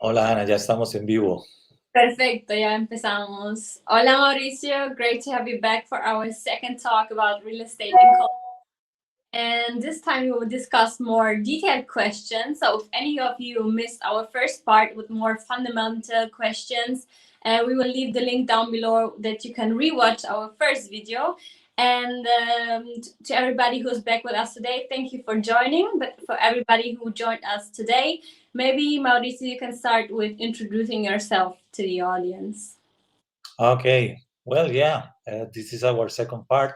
Hola Ana, ya estamos en vivo. Perfecto, ya empezamos. Hola Mauricio, great to have you back for our second talk about real estate in Colombia. And this time we will discuss more detailed questions. So if any of you missed our first part with more fundamental questions, we will leave the link down below that you can rewatch our first video. And to everybody who's back with us today, thank you for joining. But for everybody who joined us today, maybe Mauricio, you can start with introducing yourself to the audience. Okay, well, yeah, this is our second part,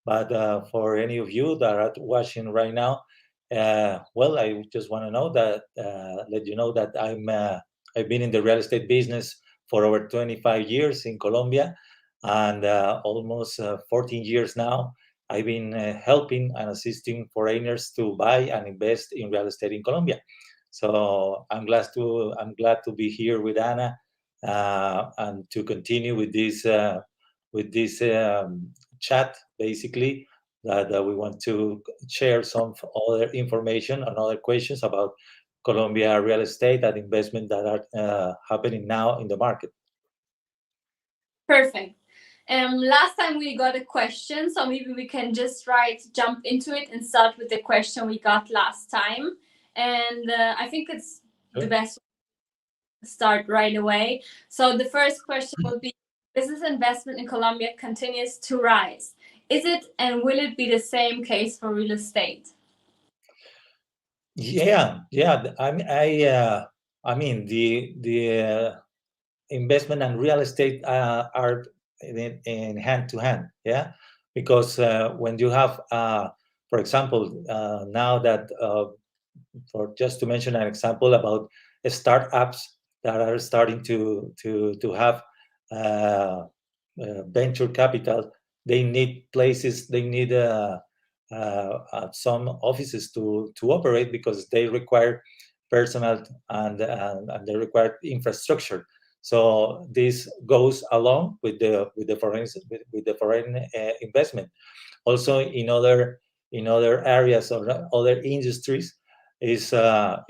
but for any of you that are watching right now, well, I just want to know that, let you know that I've been in the real estate business for over 25 years in Colombia, and almost 14 years now. I've been helping and assisting foreigners to buy and invest in real estate in Colombia. So I'm glad to be here with Ana and to continue with this chat, basically, that we want to share some other information and other questions about Colombia real estate and investment that are happening now in the market. Perfect. Last time we got a question, so maybe we can just jump into it and start with the question we got last time. And I think it's the best to start right away. So the first question will be: business investment in Colombia continues to rise. Is it and will it be the same case for real estate? Yeah. I mean, the investment and real estate are in hand to hand. Yeah, because when you have, for example, now that for just to mention an example about startups that are starting to have uh, venture capital, they need places, they need some offices to operate because they require personnel and they require infrastructure. So this goes along with the foreign investment. Also in other areas or other industries is for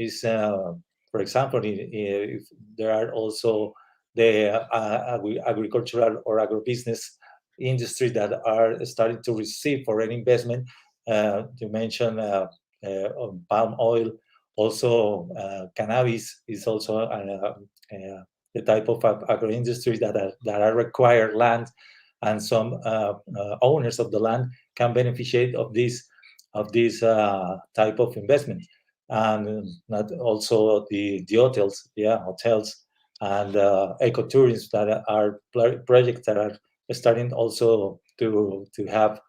example, if there are also the agricultural or agribusiness industry that are starting to receive foreign investment. You mentioned palm oil, also cannabis is also the type of agro industries that are required land, and some owners of the land can beneficiate of this type of investment. And not also the hotels, yeah, hotels and ecotourism that are projects that are starting also to have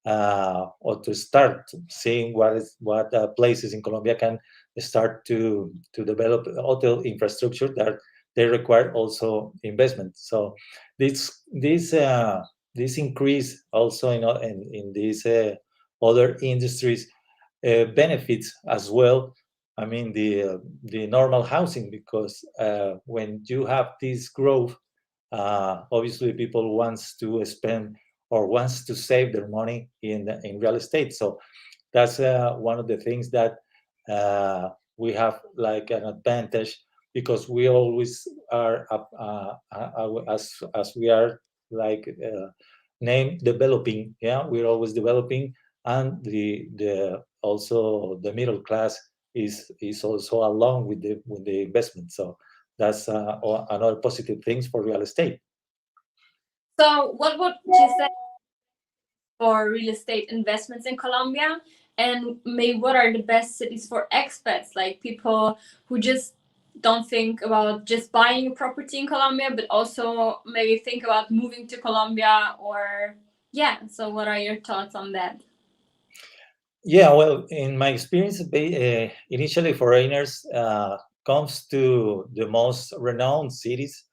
or to start seeing what places in Colombia can start to develop hotel infrastructure that they require also investment. So this increase also in these other industries benefits as well. I mean the normal housing, because when you have this growth, obviously people wants to spend or wants to save their money in real estate. So that's one of the things that we have like an advantage, because we always are as we are like name developing. Yeah, we're always developing, and the also the middle class is also along with the investment. So that's another positive things for real estate. So what would you say for real estate investments in Colombia? And maybe what are the best cities for expats, like people who just don't think about just buying a property in Colombia, but also maybe think about moving to Colombia? Or yeah, so what are your thoughts on that? Yeah, well, in my experience, initially foreigners comes to the most renowned cities.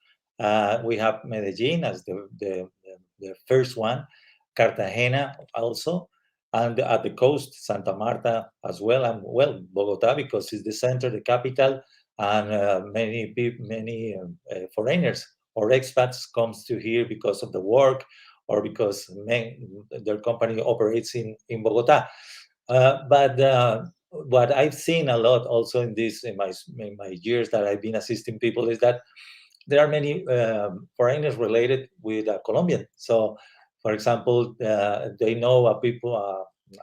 We have Medellin as the first one, Cartagena also, and at the coast, Santa Marta as well, and well, Bogota, because it's the center, the capital, and many foreigners or expats comes to here because of the work or because their company operates in Bogota. But what I've seen a lot also in this in my years that I've been assisting people is that there are many foreigners related with Colombian. So, for example, they know a people,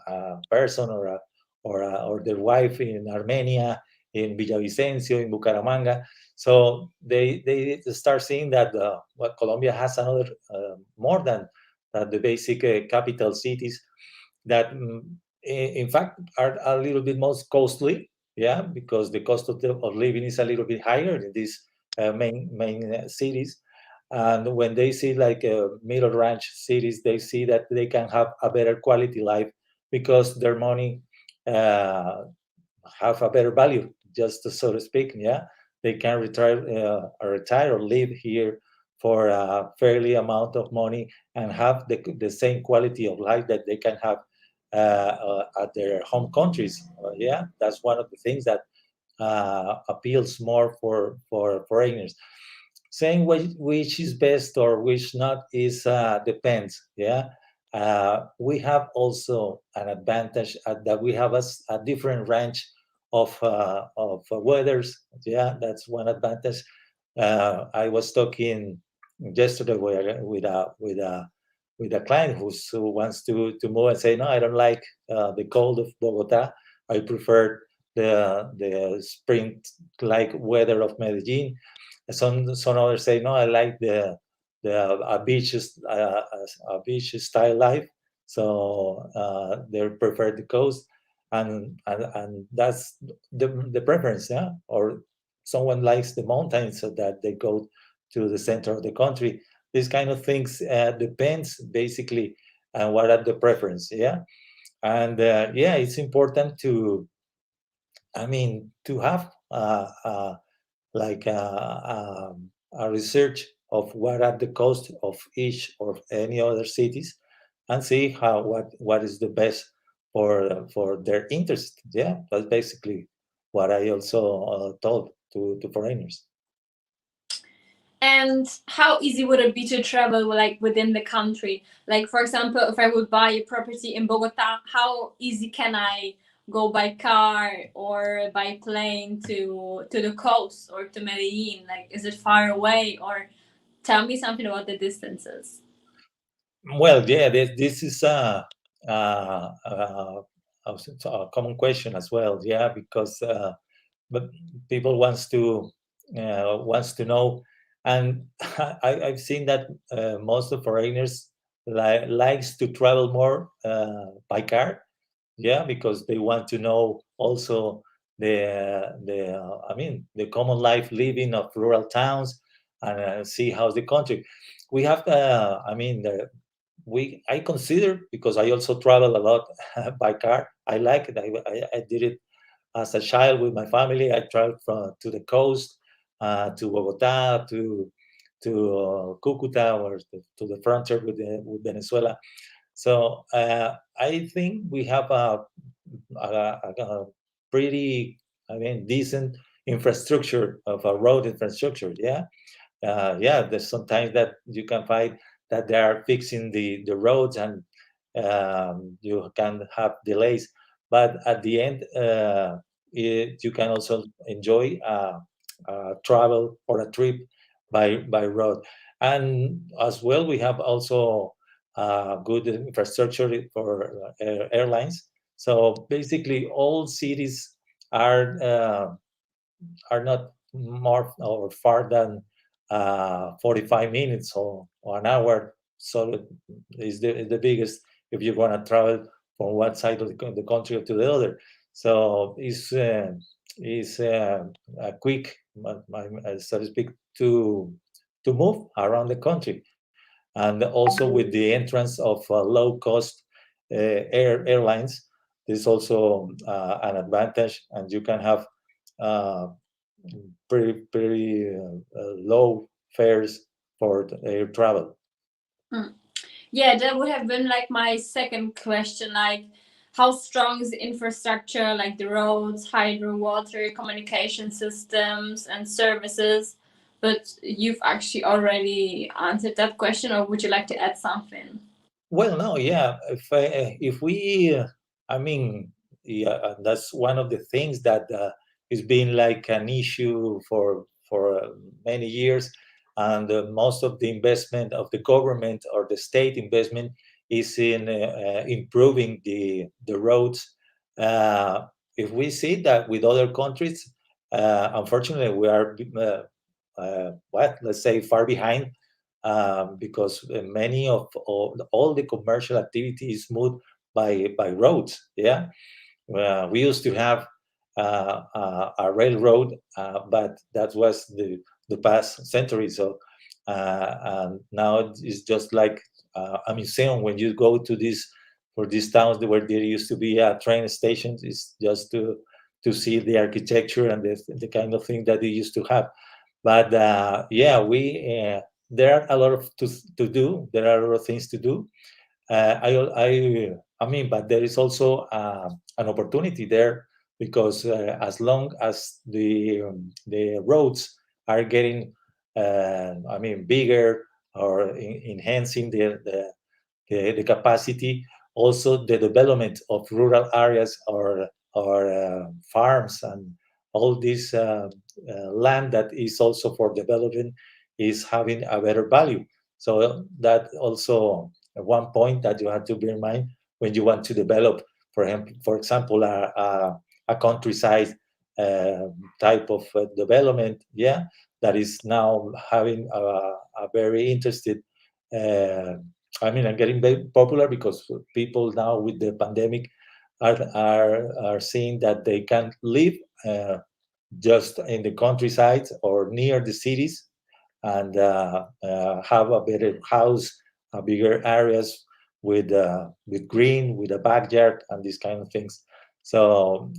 a person, or their wife in Armenia, in Villavicencio, in Bucaramanga. So they start seeing that what Colombia has another more than the basic capital cities that in fact are a little bit more costly, yeah, because the cost of living is a little bit higher in these main cities. And when they see like middle range cities, they see that they can have a better quality life because their money uh, have a better value, just so to speak. Yeah, they can retire or live here for a fairly amount of money and have the same quality of life that they can have at their home countries. Yeah, that's one of the things that appeals more for foreigners. Saying which is best or which not is depends. Yeah, we have also an advantage that we have a different range of weathers. Yeah, that's one advantage. I was talking yesterday with a client who wants to move and say, no, I don't like the cold of Bogota. I prefer the spring like weather of Medellin. Some others say, no, I like the a beach style life. So they prefer the coast, and that's the preference. Yeah, or someone likes the mountains, so that they go to the center of the country. These kind of things depends basically on what are the preference. Yeah, and yeah, it's important to, I mean, to have like a research of what are the cost of each or any other cities, and see how what is the best for their interest. Yeah, that's basically what I also told to foreigners. And how easy would it be to travel like within the country? Like for example, if I would buy a property in Bogota, how easy can I go by car or by plane to the coast or to Medellin? Like is it far away, or tell me something about the distances. Well, yeah, this is a common question as well. Yeah, because but people wants to know, and I've seen that most of foreigners likes to travel more by car. Yeah, because they want to know also the I mean, the common life living of rural towns, and see how's the country. We have I mean, we I consider, because I also travel a lot by car. I like it. I did it as a child with my family. I traveled to the coast, to Bogota, to Cucuta, or to the frontier with Venezuela. So I think we have a pretty, I mean, decent infrastructure of a road infrastructure. Yeah, yeah. There's sometimes that you can find that they are fixing the roads, and you can have delays, but at the end, you can also enjoy travel or a trip by road. And as well, we have also good infrastructure for airlines. So basically, all cities are uh, are not more or far than 45 minutes or an hour. So is the biggest if you want to travel from one side of the country to the other. So it's a quick, so to speak, to move around the country. And also with the entrance of low cost airlines, there's also an advantage, and you can have uh, pretty low fares for air travel. Hmm. Yeah, that would have been like my second question. Like, how strong is the infrastructure, like the roads, hydro, water, communication systems, and services? But you've actually already answered that question, or would you like to add something? Well, no, yeah. If we, I mean, yeah, and that's one of the things that is being like an issue for many years. And most of the investment of the government or the state investment is in improving the roads. If we see that with other countries, unfortunately, we are what, let's say, far behind, because many of all the commercial activity is moved by roads. Yeah, we used to have a railroad, but that was the past century. So and now it's just like a museum. When you go to this for these towns where there used to be a train station, it's just to see the architecture and the kind of thing that they used to have. But yeah, we there are a lot of to do. There are a lot of things to do. I mean, but there is also an opportunity there, because as long as the roads are getting, I mean, bigger, or enhancing the capacity, also the development of rural areas, or farms, and all this land that is also for development is having a better value. So that also one point that you have to bear in mind when you want to develop, for example, a countryside uh, type of development. Yeah, that is now having a very interested. Uh, I mean, I'm getting very popular because people now with the pandemic are seeing that they can live just in the countryside or near the cities, and have a better house, a bigger areas with green, with a backyard, and these kind of things. So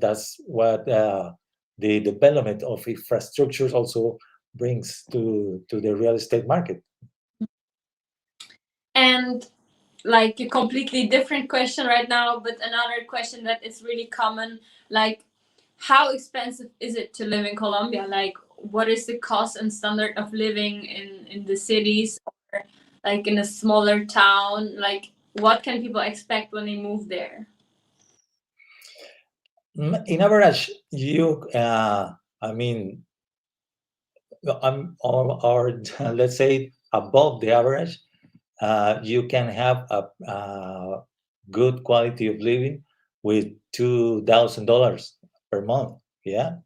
that's what the development of infrastructures also brings to the real estate market. And like a completely different question right now, but another question that is really common, like how expensive is it to live in Colombia? Like what is the cost and standard of living in the cities, or like in a smaller town? Like what can people expect when they move there? In average, you, I mean, or let's say above the average, you can have a good quality of living with $2,000 per month. Yeah,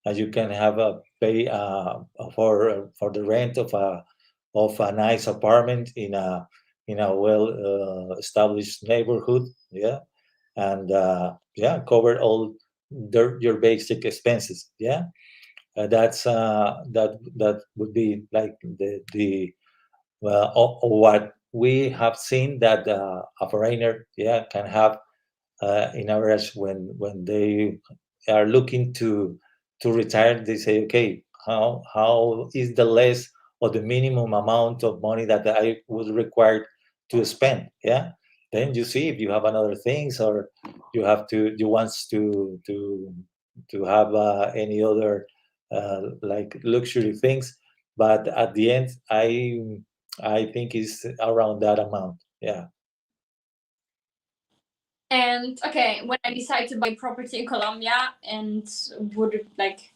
and you can have a pay for the rent of a nice apartment in a well established neighborhood. Yeah, and yeah, cover all your basic expenses. Yeah, that would be like the what we have seen that a foreigner, yeah, can have in average when they are looking to retire. They say, okay, how is the less or the minimum amount of money that I would require to spend? Yeah, then you see if you have another things, or you wants to have any other like luxury things. But at the end, I think it's around that amount. Yeah. And okay, when I decide to buy property in Colombia, and would it like,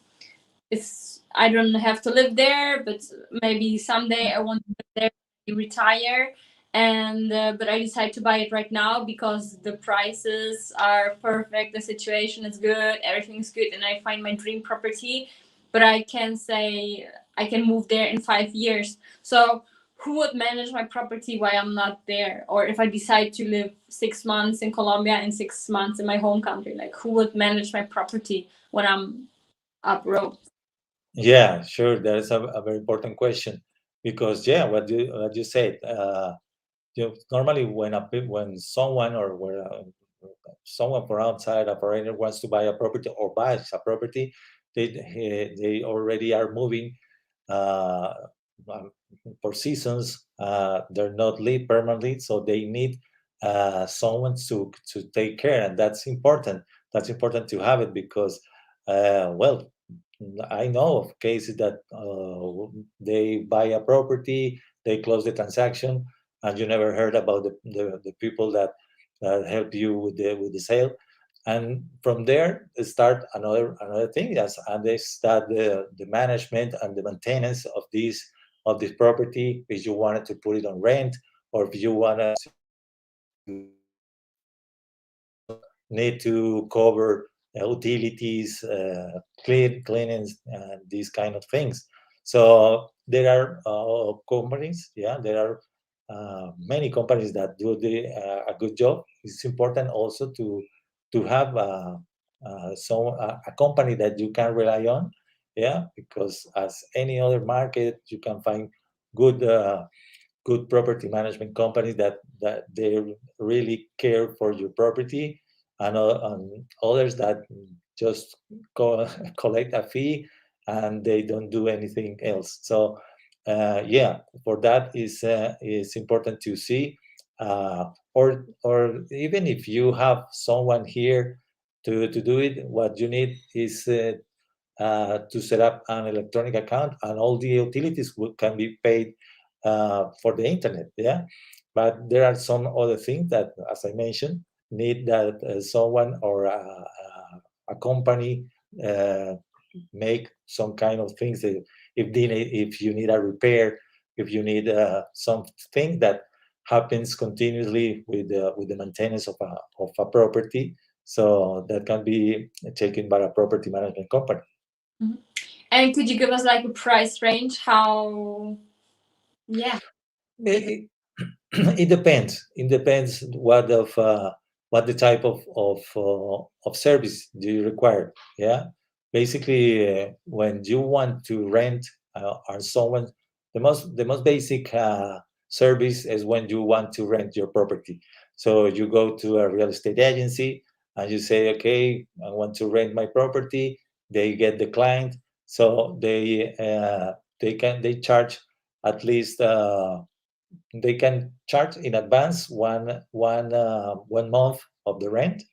it's, I don't have to live there, but maybe someday I want to live there, retire, and but I decide to buy it right now because the prices are perfect, the situation is good, everything is good, and I find my dream property. But I can say I can move there in 5 years. So who would manage my property while I'm not there? Or if I decide to live 6 months in Colombia and 6 months in my home country, like who would manage my property when I'm abroad? Yeah, sure. That is a very important question, because yeah, what you said. Normally, when someone, or where someone from outside, a foreigner, wants to buy a property or buys a property, they already are moving uh, um, for seasons. They're not live permanently, so they need someone to take care, and that's important. That's important to have it, because well, I know of cases that they buy a property, they close the transaction, and you never heard about the people that help you with the sale. and from there start another thing. That's and they start the management and the maintenance of this property. If you wanted to put it on rent, or if you wanted need to cover utilities, cleaning, and these kind of things. So there are companies, yeah, there are many companies that do a good job. It's important also to have a company that you can rely on, yeah, because as any other market, you can find good. Good property management companies that they really care for your property, and others that just collect a fee and they don't do anything else. So yeah, for that is important to see, or even if you have someone here to do it, what you need is to set up an electronic account, and all the utilities can be paid for the internet. Yeah, but there are some other things that, as I mentioned, need that someone or a company uh, make some kind of things. If you need a repair, if you need something that happens continuously with the maintenance of a property, so that can be taken by a property management company. Mhm. And could you give us like a price range? How, yeah. It, it depends. It depends what the type of service do you require. Yeah, basically, when you want to rent or someone, the most basic service is when you want to rent your property. So you go to a real estate agency and you say, okay, I want to rent my property. They get the client, so they charge at least. They can charge in advance one month of the rent,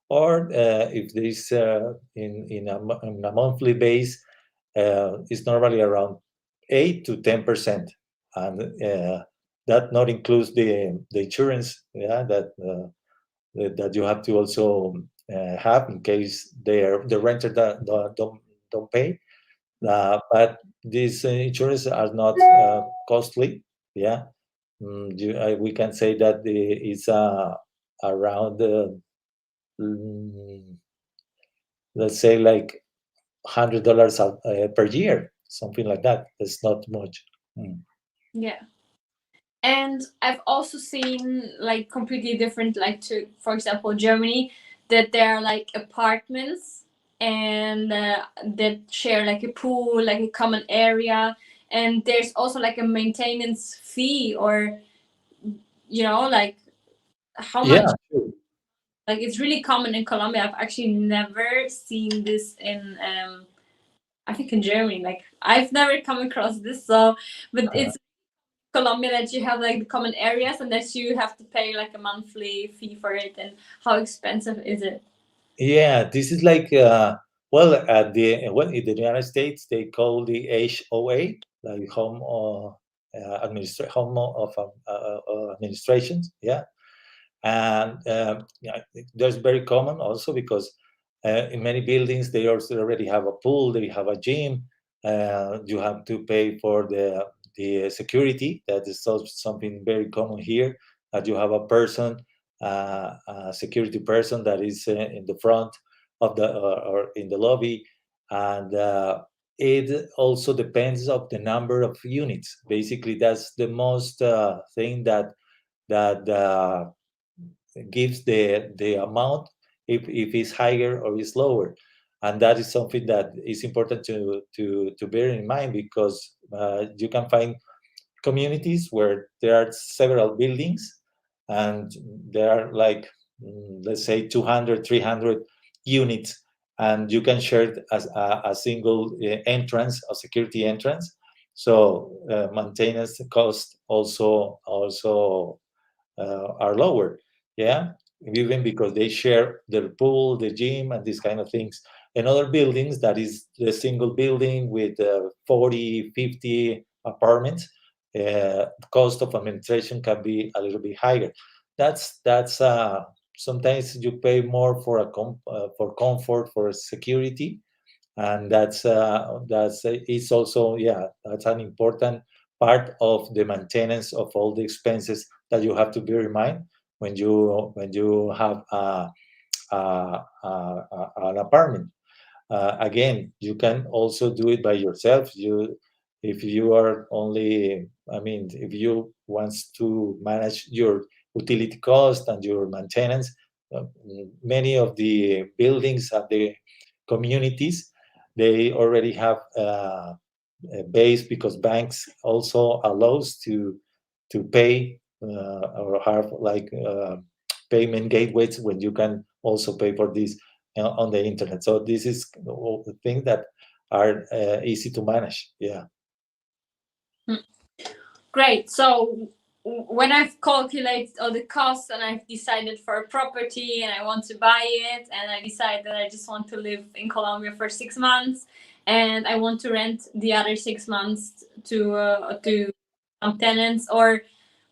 or if this in a monthly base, it's normally around 8 to 10%, and that not includes the insurance, yeah, that you have to also have in case the renter don't pay. But these insurances are not costly. Yeah, we can say that it's around, mm, let's say, like $100 per year, something like that. It's not much. Mm. Yeah. And I've also seen like completely different, like to, for example, Germany, that there are like apartments and that share like a pool, like a common area, and there's also like a maintenance fee, or like how Yeah, much. sure. Like it's really common in Colombia. I've actually never seen this in I think in Germany. Like I've never come across this. So, but Uh, it's Colombia that you have like the common areas and that you have to pay like a monthly fee for it. And how expensive is it? yeah, this is like, well, in the United States they call the HOA, like home of administrations. Yeah, and yeah, that's very common also because in many buildings they also already have a pool, they have a gym. You have to pay for the security. That is also something very common here, that you have a person, a security person that is in the front of the or in the lobby. And it also depends of the number of units. Basically, that's the most thing that gives the amount, if it's higher or it's lower. And that is something that is important to bear in mind, because you can find communities where there are several buildings, and there are like, let's say 200, 300 units, and you can share it as a single entrance, a security entrance. So maintenance costs also are lower. Yeah, even because they share the pool, the gym, and these kind of things. And other buildings, that is the single building with 40, 50 apartments, cost of administration can be a little bit higher. That's sometimes you pay more for for comfort, for security, and that's it's also, yeah, that's an important part of the maintenance of all the expenses that you have to bear in mind when you have an apartment. Again, you can also do it by yourself. If you are only, I mean, if you want to manage your utility cost and your maintenance, uh, many of the buildings at the communities, they already have a base, because banks also allows to pay or have like payment gateways when you can also pay for this on the internet. So this is all the things that are easy to manage. Yeah. Hmm. Great. So when I've calculated all the costs and I've decided for a property and I want to buy it, and I decide that I just want to live in Colombia for 6 months and I want to rent the other 6 months to some tenants, or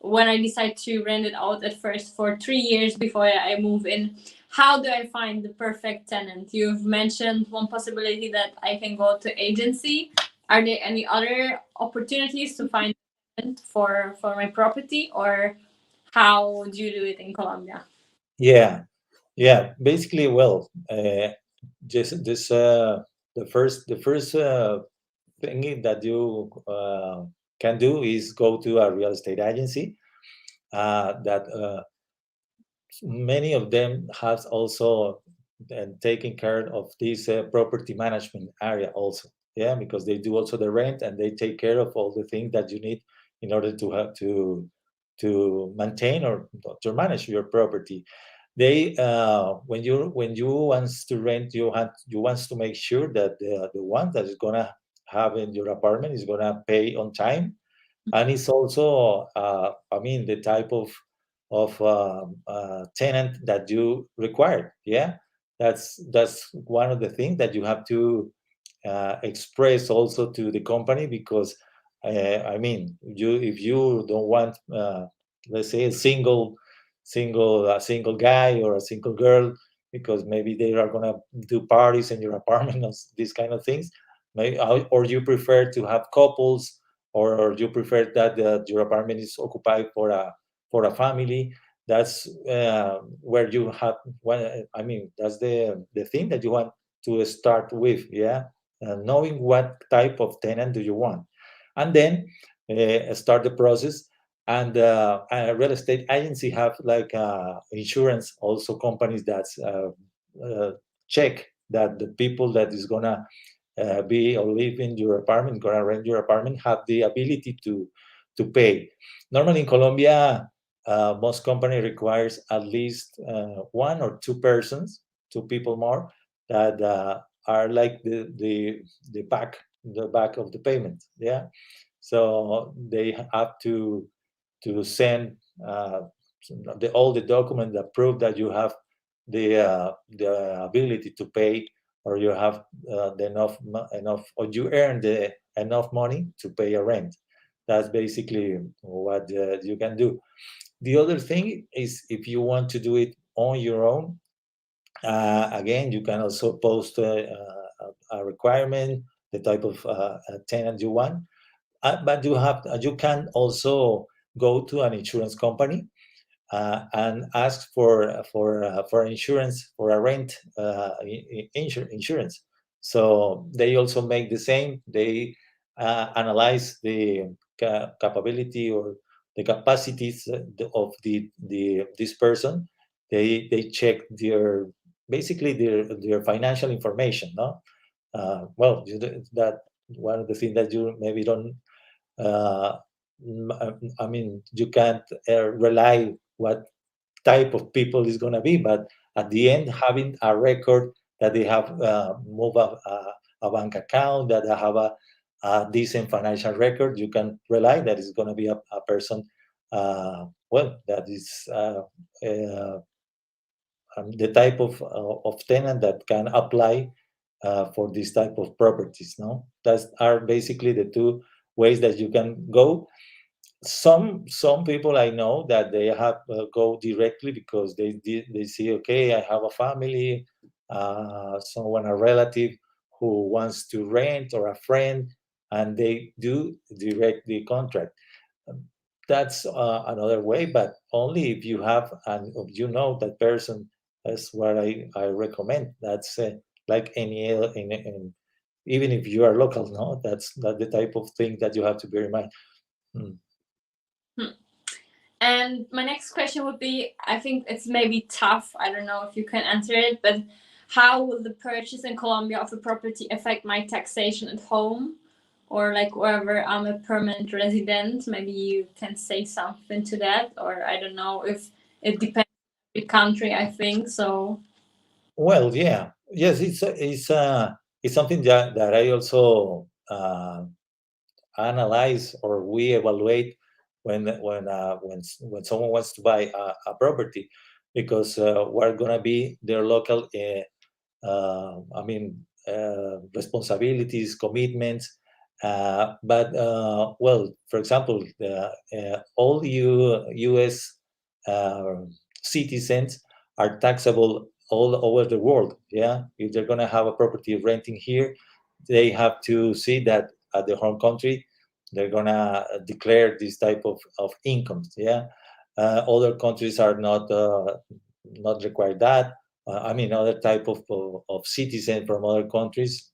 when I decide to rent it out at first for 3 years before I move in, how do I find the perfect tenant? You've mentioned one possibility that I can go to agency. Are there any other opportunities to find for my property, or how do you do it in Colombia? Yeah. Yeah. Basically, well, just this the first thing that you can do is go to a real estate agency that many of them has also taken care of this property management area also. Yeah, because they do also the rent, and they take care of all the things that you need in order to have to maintain or to manage your property. They when you wants to rent, you wants to make sure that the one that is gonna have in your apartment is gonna pay on time, and it's also I mean, the type of tenant that you require. Yeah, that's one of the things that you have to express also to the company, because I mean, you if you don't want let's say a single guy or a single girl, because maybe they are gonna do parties in your apartment or these kind of things, or you prefer to have couples, or you prefer that your apartment is occupied for a family. That's where you have I mean, that's the thing that you want to start with. Yeah, knowing what type of tenant do you want, and then start the process. And a real estate agency have like insurance also companies that uh, check that the people that is gonna be or live in your apartment, gonna rent your apartment, have the ability to pay. Normally in Colombia, most company requires at least one or two persons, two people more, that are like the back of the payment. Yeah, so they have to send all the documents that prove that you have the ability to pay, or you have enough, or you earn the enough money to pay a rent. That's basically what you can do. The other thing is, if you want to do it on your own, again, you can also post a requirement, the type of tenant you want, but you can also go to an insurance company and ask for insurance, for a rent insurance. So they also make the same. They analyze the capability or the capacities of the this person. They check their basically their financial information. No, well, that one of the things that you maybe don't uh, I mean, you can't rely what type of people is going to be, but at the end, having a record that they have moved a bank account, that they have a decent financial record, you can rely that it's going to be a person, well, that is the type of tenant that can apply for this type of properties. No, that are basically the two ways that you can go. Some people I know that they have go directly because they see, okay, I have a family, someone, a relative who wants to rent, or a friend, and they do direct the contract. Um, That's another way, but only if you have, and if you know that person. That's what I recommend. That's like any other, even if you are local, no, that's not the type of thing that you have to bear in mind. Mm. Hmm. And my next question would be, I think it's maybe tough. I don't know if you can answer it, but how will the purchase in Colombia of a property affect my taxation at home? Or like wherever I'm a permanent resident, maybe you can say something to that. Or I don't know if it depends on the country, I think. So, Well, yeah, yes, it's something that I also analyze, or we evaluate when someone wants to buy a property, because we're gonna be their local responsibilities, commitments. But well, for example, all U.S. Uh, citizens are taxable all over the world. Yeah, if they're gonna have a property renting here, they have to see that at the home country they're gonna declare this type of incomes. Yeah, other countries are not require that. Other type of citizen from other countries,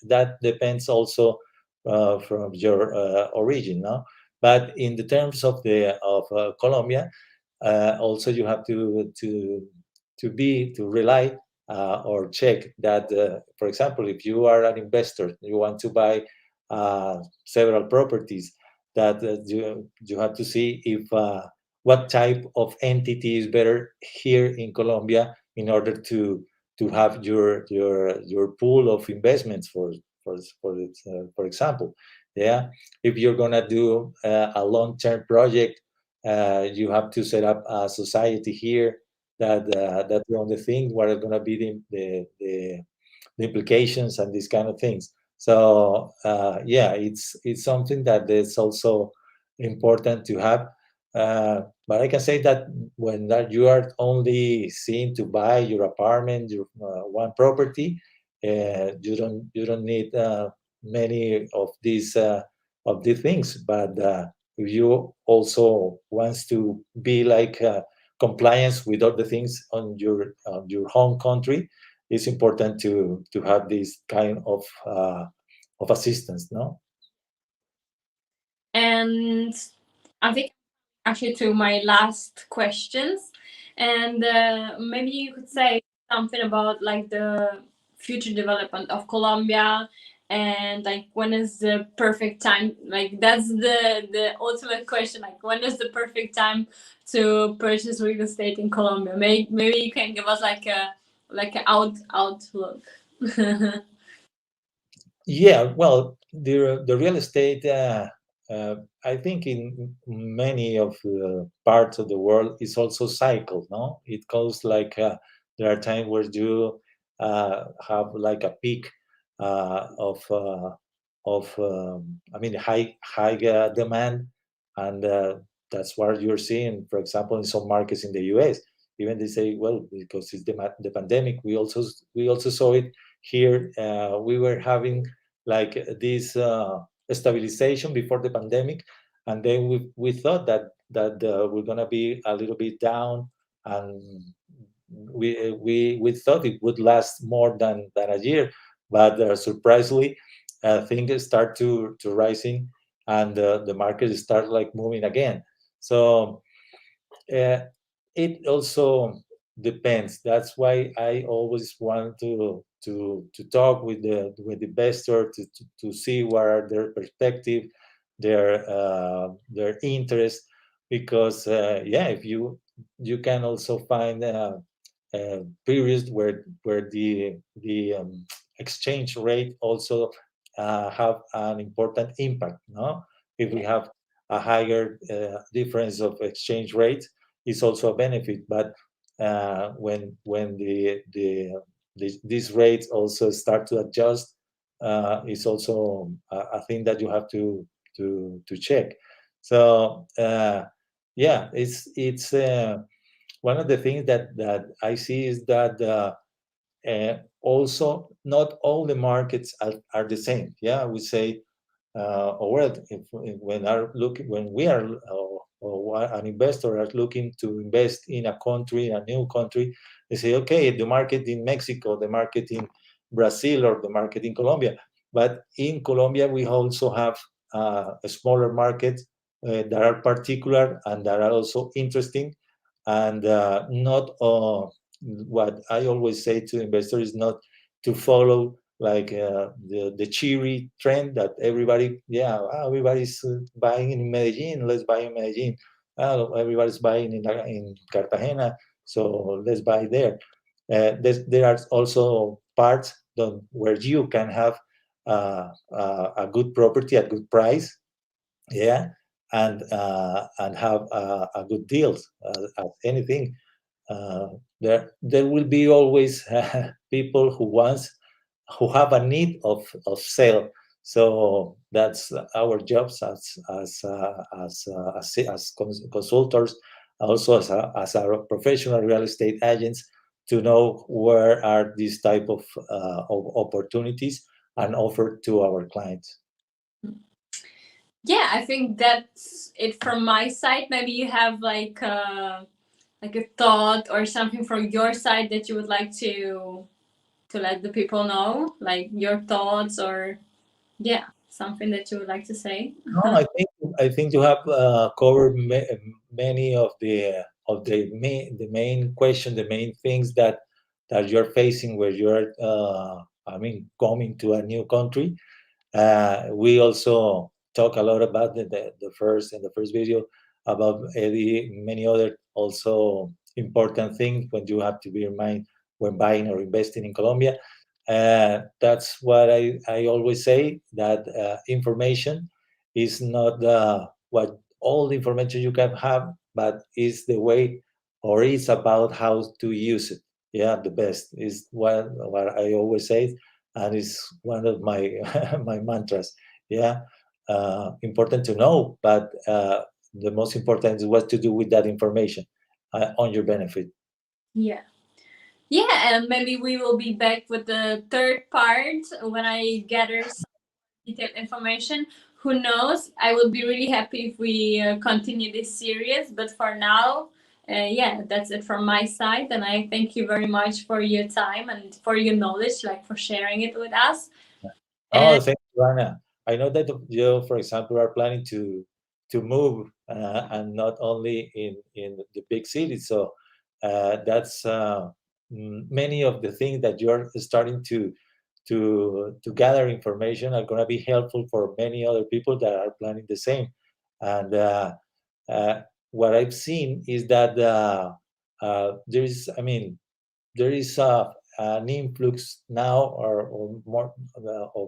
that depends also from your origin, no? But in the terms of the of Colombia, also you have to rely or check that, for example, if you are an investor, you want to buy several properties, that you have to see if what type of entity is better here in Colombia, in order to have your pool of investments for example. Yeah, if you're gonna do a long-term project, you have to set up a society here. That's the only thing. What are going to be the implications and these kind of things. So yeah, it's something that is also important to have. But I can say that when that you are only seeing to buy your apartment, your one property, you don't need many of these things. But if you also wants to be like compliance with all the things on your home country, it's important to have this kind of assistance, no? and I think actually to my last questions, and maybe you could say something about like the future development of Colombia, and like when is the perfect time, like that's the ultimate question, like when is the perfect time to purchase real estate in Colombia? Maybe you can give us like a outlook. Yeah, well, the real estate, I think in many of the parts of the world is also cycle, no? It goes like there are times where you have like a peak of high demand, and that's what you're seeing. For example, in some markets in the U.S., even they say, well, because it's the pandemic, we also saw it here. We were having like this stabilization before the pandemic, and then we thought that we're gonna be a little bit down, and we thought it would last more than a year, but surprisingly, things start to rising, and the market start like moving again. So uh, it also depends. That's why I always want to talk with the investor to see what are their perspective, their interest, because yeah, if you can also find periods where the exchange rate also have an important impact. No, if we have a higher difference of exchange rate, is also a benefit. But when these rates also start to adjust, it's also a thing that you have to check. So yeah, it's one of the things that I see is that also not all the markets are the same. Yeah, we say, or well, if when we are or an investor are looking to invest in a country, a new country, they say, okay, the market in Mexico, the market in Brazil, or the market in Colombia. But in Colombia, we also have a smaller market that are particular and that are also interesting, and not what I always say to investors is not to follow like the cheery trend that everybody's buying in Medellin, let's buy in Medellin. Everybody's buying in Cartagena, so let's buy there. There are also parts where you can have a good property at good price, yeah, and have a good deals at anything. There will be always people who have a need of sale. So that's our jobs as consultants, also as a professional real estate agents, to know where are these type of opportunities and offer to our clients. Yeah, I think that's it from my side. Maybe you have like a thought or something from your side that you would like to let the people know, like your thoughts, or yeah, something that you would like to say. No, I think you have covered many of the main question, the main things that you're facing where you're coming to a new country. We also talk a lot about the first video about many other also important things when you have to be in mind when buying or investing in Colombia. That's what I always say, that information is not what all the information you can have, but is the way, or is about how to use it. Yeah, the best is what I always say, and it's one of my my mantras. Yeah, important to know, but the most important is what to do with that information on your benefit. Yeah. Yeah, and maybe we will be back with the third part when I gather some detailed information. Who knows? I will be really happy if we continue this series. But for now, yeah, that's it from my side. And I thank you very much for your time and for your knowledge, like for sharing it with us. Oh, And thank you, Anna. I know that you, for example, are planning to move, and not only in the big cities. So that's many of the things that you're starting to gather information are going to be helpful for many other people that are planning the same. And uh, what I've seen is that there is an influx now, or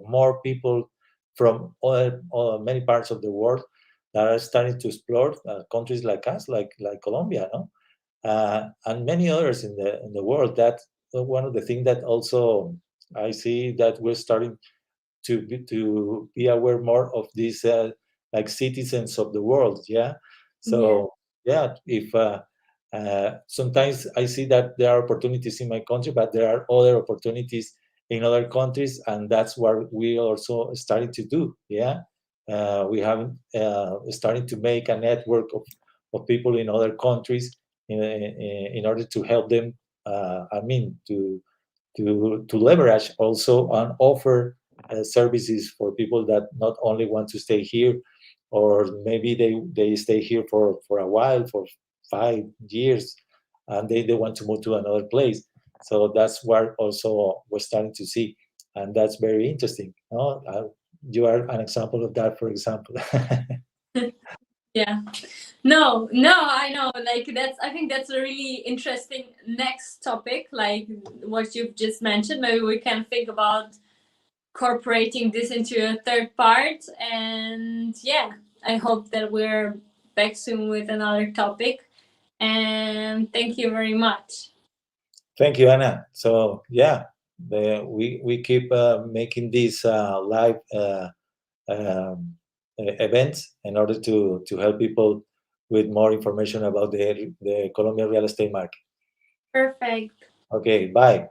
more people from many parts of the world that are starting to explore countries like us, like Colombia, no, and many others in the world. That one of the things that also I see, that we're starting to be aware more of these like citizens of the world. Yeah, yeah, so yeah, if sometimes I see that there are opportunities in my country, but there are other opportunities in other countries, and that's what we also starting to do. Yeah, we have starting to make a network of people in other countries in order to help them. To leverage also and offer services for people that not only want to stay here, or maybe they stay here for a while, for 5 years, and they want to move to another place. So that's what also we're starting to see, and that's very interesting. No? You are an example of that, for example. yeah. No, no, I know. Like that's, I think that's a really interesting next topic, like what you've just mentioned. Maybe we can think about incorporating this into a third part. And yeah, I hope that we're back soon with another topic. And thank you very much. Thank you, Anna. So yeah, we keep making this live. Um, events in order to help people with more information about the Colombian real estate market. Perfect. Okay, bye.